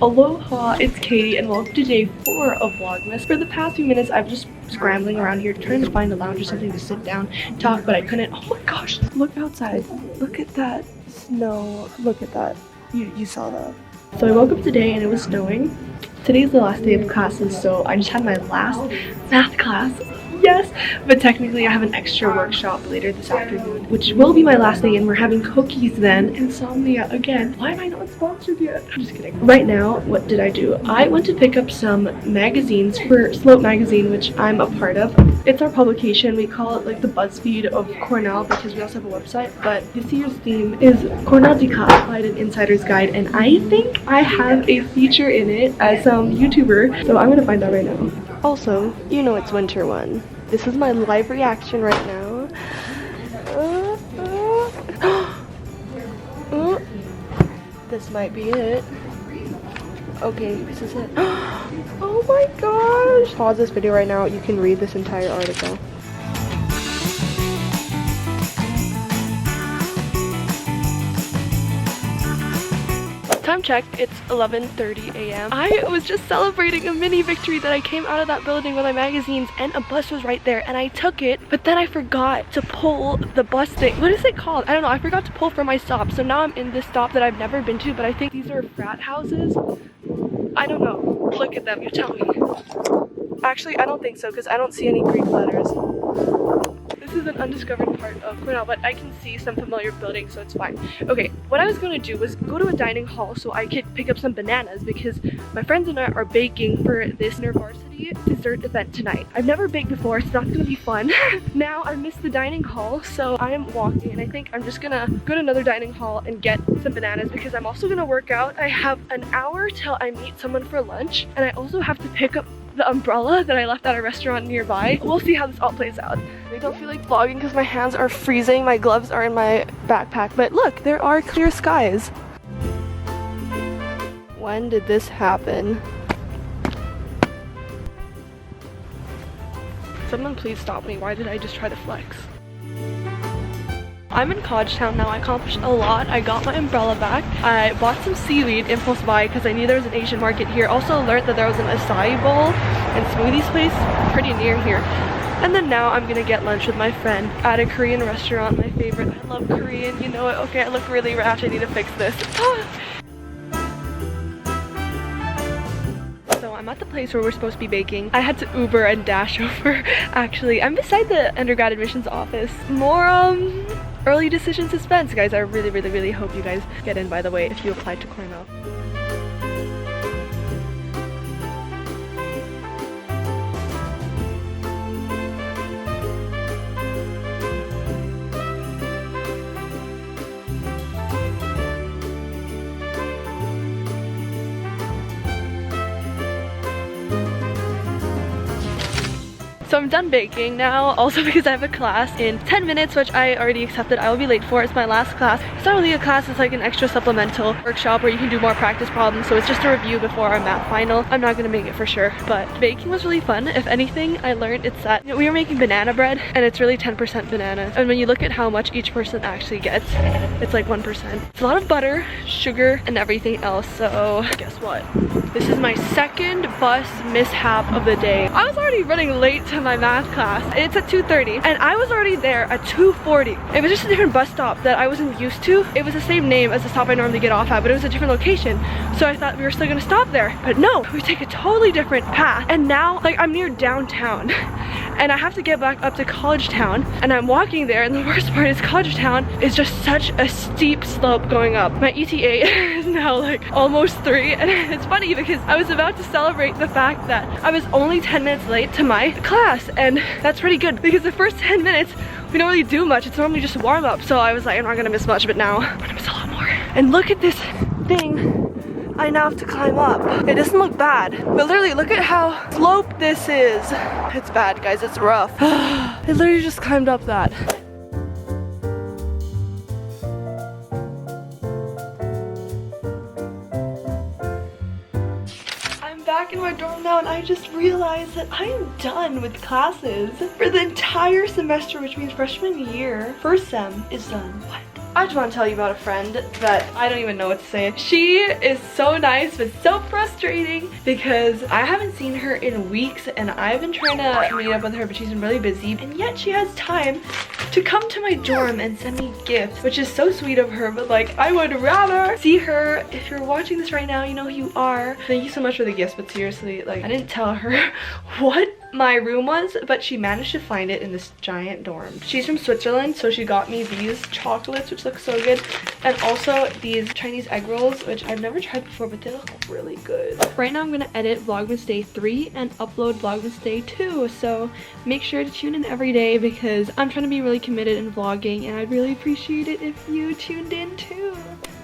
Aloha, it's Katie and welcome to day 4 of Vlogmas. For the past few minutes, I've just scrambling around here trying to find a lounge or something to sit down and talk, but I couldn't. Oh my gosh, look outside. Look at that snow. Look at that. You saw that. So I woke up today and it was snowing. Today's the last day of classes, so I just had my last math class. Yes, but technically I have an extra workshop later this afternoon, which will be my last day, and we're having cookies then. Insomnia again. Why am I not sponsored yet? I'm just kidding. Right now, what did I do? I went to pick up some magazines for Slope magazine, which I'm a part of. It's our publication. We call it like the BuzzFeed of Cornell because we also have a website, but this year's theme is Cornell Declassified and Insider's Guide, and I think I have a feature in it as some YouTuber, so I'm gonna find out right now. Also, you know it's winter one. This is my live reaction right now. This might be it. Okay, this is it. Oh my gosh! Pause this video right now. You can read this entire article. Time check, it's 11:30 a.m. I was just celebrating a mini victory that I came out of that building with my magazines and a bus was right there and I took it, but then I forgot to pull the bus thing. What is it called? I don't know. I forgot to pull for my stop. So now I'm in this stop that I've never been to, but I think these are frat houses. I don't know. Look at them. You tell me. Actually, I don't think so because I don't see any Greek letters. This is an undiscovered part of Cornell, but I can see some familiar buildings, so it's fine. Okay, what I was going to do was go to a dining hall so I could pick up some bananas because my friends and I are baking for this InterVarsity dessert event tonight. I've never baked before, so that's going to be fun. Now I missed the dining hall, so I am walking, and I think I'm just going to go to another dining hall and get some bananas because I'm also going to work out. I have an hour till I meet someone for lunch, and I also have to pick up the umbrella that I left at a restaurant nearby. We'll see how this all plays out. I don't feel like vlogging because my hands are freezing. My gloves are in my backpack. But look, there are clear skies. When did this happen? Someone please stop me. Why did I just try to flex? I'm in College Town now. I accomplished a lot. I got my umbrella back. I bought some seaweed impulse buy because I knew there was an Asian market here. Also learned that there was an acai bowl and smoothies place pretty near here. And then now I'm gonna get lunch with my friend at a Korean restaurant, my favorite. I love Korean, you know it. Okay, I look really rash. I need to fix this. So I'm at the place where we're supposed to be baking. I had to Uber and dash over. Actually, I'm beside the undergrad admissions office. More early decision suspense, guys. I really hope you guys get in, by the way, if you applied to Cornell. So I'm done baking now, also because I have a class in 10 minutes, which I already accepted. I will be late for. It's my last class. It's not really a class, it's like an extra supplemental workshop where you can do more practice problems. So it's just a review before our math final. I'm not gonna make it for sure, but baking was really fun. If anything, I learned it's that we were making banana bread and it's really 10% bananas. And when you look at how much each person actually gets, it's like 1%. It's a lot of butter, sugar, and everything else. So guess what? This is my second bus mishap of the day. I was already running late to my math class. It's at 2:30 and I was already there at 2:40. It was just a different bus stop that I wasn't used to. It was the same name as the stop I normally get off at, but it was a different location. So I thought we were still gonna stop there, but no, we take a totally different path. And now, like, I'm near downtown and I have to get back up to College Town and I'm walking there, and the worst part is College Town is just such a steep slope going up. My ETA is now like almost 3, and it's funny because I was about to celebrate the fact that I was only 10 minutes late to my class, and that's pretty good because the first 10 minutes we don't really do much. It's normally just a warm up, so I was like, I'm not gonna miss much, but now I'm gonna miss a lot more. And look at this thing I now have to climb up. It doesn't look bad, but literally look at how sloped this is. It's bad, guys. It's rough. I literally just climbed up that. Back in my dorm now, and I just realized that I am done with classes for the entire semester, which means freshman year. First sem is done. What? I just want to tell you about a friend that I don't even know what to say. She is so nice but so frustrating because I haven't seen her in weeks and I've been trying to meet up with her, but she's been really busy, and yet she has time to come to my dorm and send me gifts, which is so sweet of her. But like, I would rather see her. If you're watching this right now, you know who you are. Thank you so much for the gifts, but seriously, like, I didn't tell her what my room was, but she managed to find it in this giant dorm. She's from Switzerland, so she got me these chocolates, which look so good, and also these Chinese egg rolls, which I've never tried before, but they look really good. Right now I'm gonna edit Vlogmas Day 3 and upload Vlogmas Day 2, so make sure to tune in every day because I'm trying to be really committed in vlogging, and I'd really appreciate it if you tuned in too.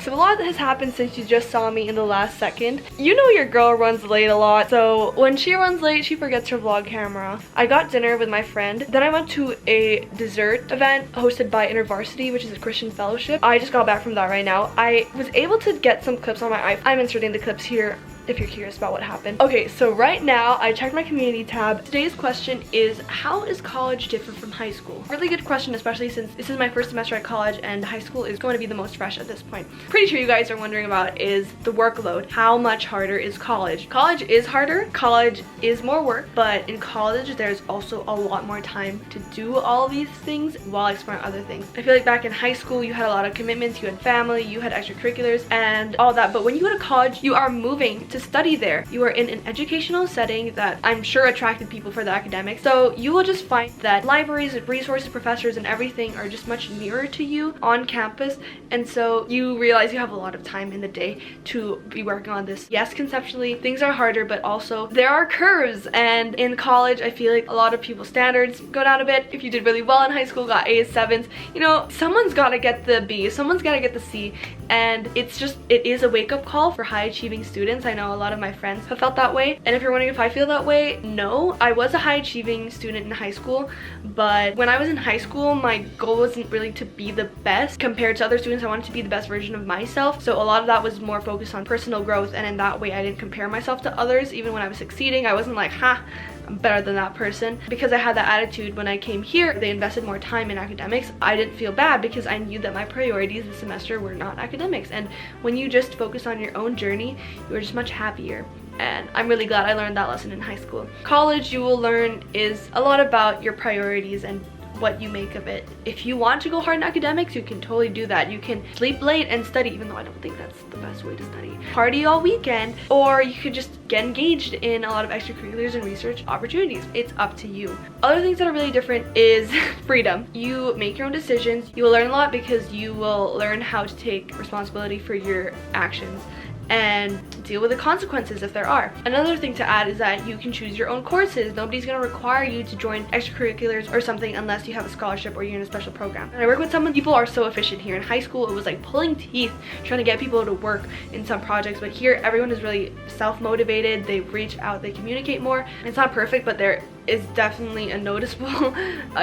So a lot has happened since you just saw me in the last second. You know your girl runs late a lot, so when she runs late, she forgets her vlog camera. I got dinner with my friend, then I went to a dessert event hosted by InterVarsity, which is a Christian fellowship. I just got back from that right now. I was able to get some clips on my iPhone. I'm inserting the clips here if you're curious about what happened. Okay, so right now I checked my community tab. Today's question is, how is college different from high school? Really good question, especially since this is my first semester at college and high school is going to be the most fresh at this point. Pretty sure you guys are wondering about is the workload. How much harder is college? College is harder, college is more work, but in college there's also a lot more time to do all these things while exploring other things. I feel like back in high school you had a lot of commitments, you had family, you had extracurriculars and all that, but when you go to college you are moving to study there. You are in an educational setting that I'm sure attracted people for the academics. So you will just find that libraries, resources, professors, and everything are just much nearer to you on campus. And so you realize you have a lot of time in the day to be working on this. Yes, conceptually, things are harder, but also there are curves. And in college, I feel like a lot of people's standards go down a bit. If you did really well in high school, got A's, 7s, you know, someone's got to get the B, someone's got to get the C. And it is a wake-up call for high-achieving students. I know a lot of my friends have felt that way, and if you're wondering if I feel that way, no. I was a high-achieving student in high school, but when I was in high school my goal wasn't really to be the best compared to other students. I wanted to be the best version of myself, so a lot of that was more focused on personal growth, and in that way I didn't compare myself to others. Even when I was succeeding, I wasn't like, ha, I'm better than that person. Because I had that attitude when I came here, they invested more time in academics. I didn't feel bad because I knew that my priorities this semester were not academics, and when you just focus on your own journey, you're just much happier. And I'm really glad I learned that lesson in high school. College, you will learn, is a lot about your priorities and what you make of it. If you want to go hard in academics, you can totally do that. You can sleep late and study, even though I don't think that's the best way to study. Party all weekend, or you could just get engaged in a lot of extracurriculars and research opportunities. It's up to you. Other things that are really different is freedom. You make your own decisions. You will learn a lot because you will learn how to take responsibility for your actions and deal with the consequences if there are. Another thing to add is that you can choose your own courses. Nobody's going to require you to join extracurriculars or something unless you have a scholarship or you're in a special program. And I work with someone, people are so efficient here. In high school it was like pulling teeth trying to get people to work in some projects, but here everyone is really self-motivated. They reach out, they communicate more. It's not perfect, but there is definitely a noticeable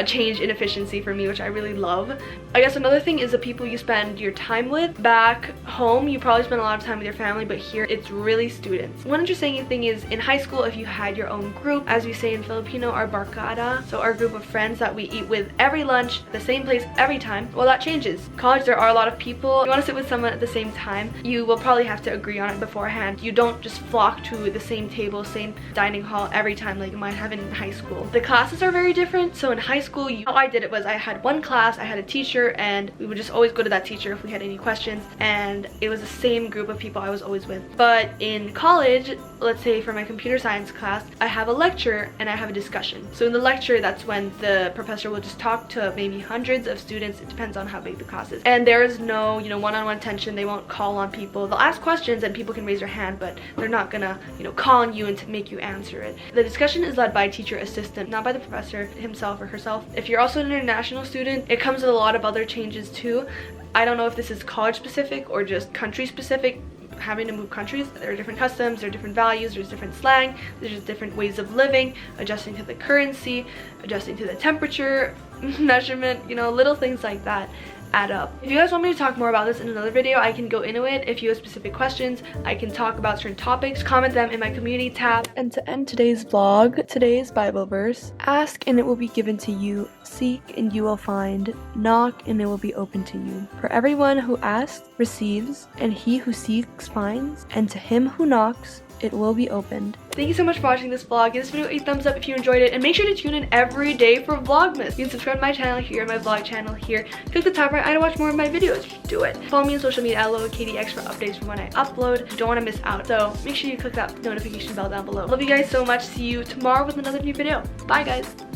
change in efficiency for me, which I really love. I guess another thing is the people you spend your time with. Back home you probably spend a lot of time with your family, but here it's really students. One interesting thing is in high school, if you had your own group, as we say in Filipino, our barkada, so our group of friends that we eat with every lunch, the same place every time, well, that changes. College, there are a lot of people. You want to sit with someone at the same time, you will probably have to agree on it beforehand. You don't just flock to the same table, same dining hall every time like you might have in high school. The classes are very different. So in high school, how I did it was I had one class, I had a teacher, and we would just always go to that teacher if we had any questions, and it was the same group of people I was always with. But in college, let's say for my computer science class, I have a lecture and I have a discussion. So in the lecture, that's when the professor will just talk to maybe hundreds of students. It depends on how big the class is, and there is no, you know, one-on-one attention. They won't call on people. They'll ask questions and people can raise their hand, but they're not gonna, you know, call on you and to make you answer it. The discussion is led by a teacher assistant, not by the professor himself or herself. If you're also an international student, it comes with a lot of other changes too. I don't know if this is college specific or just country specific. Having to move countries, there are different customs, there are different values, there's different slang, there's just different ways of living, adjusting to the currency, adjusting to the temperature measurement, you know, little things like that. add up. If you guys want me to talk more about this in another video, I can go into it. If you have specific questions, I can talk about certain topics, comment them in my community tab. And to end today's vlog, today's Bible verse: ask and it will be given to you, seek and you will find, knock and it will be open to you. For everyone who asks receives, and he who seeks finds, and to him who knocks it will be opened. Thank you so much for watching this vlog. Give this video a thumbs up if you enjoyed it, and make sure to tune in every day for Vlogmas. You can subscribe to my channel here, my vlog channel here. Click the top right eye to watch more of my videos. Do it. Follow me on social media at aloha_KDX for updates from when I upload. You don't want to miss out, so make sure you click that notification bell down below. Love you guys so much. See you tomorrow with another new video. Bye guys.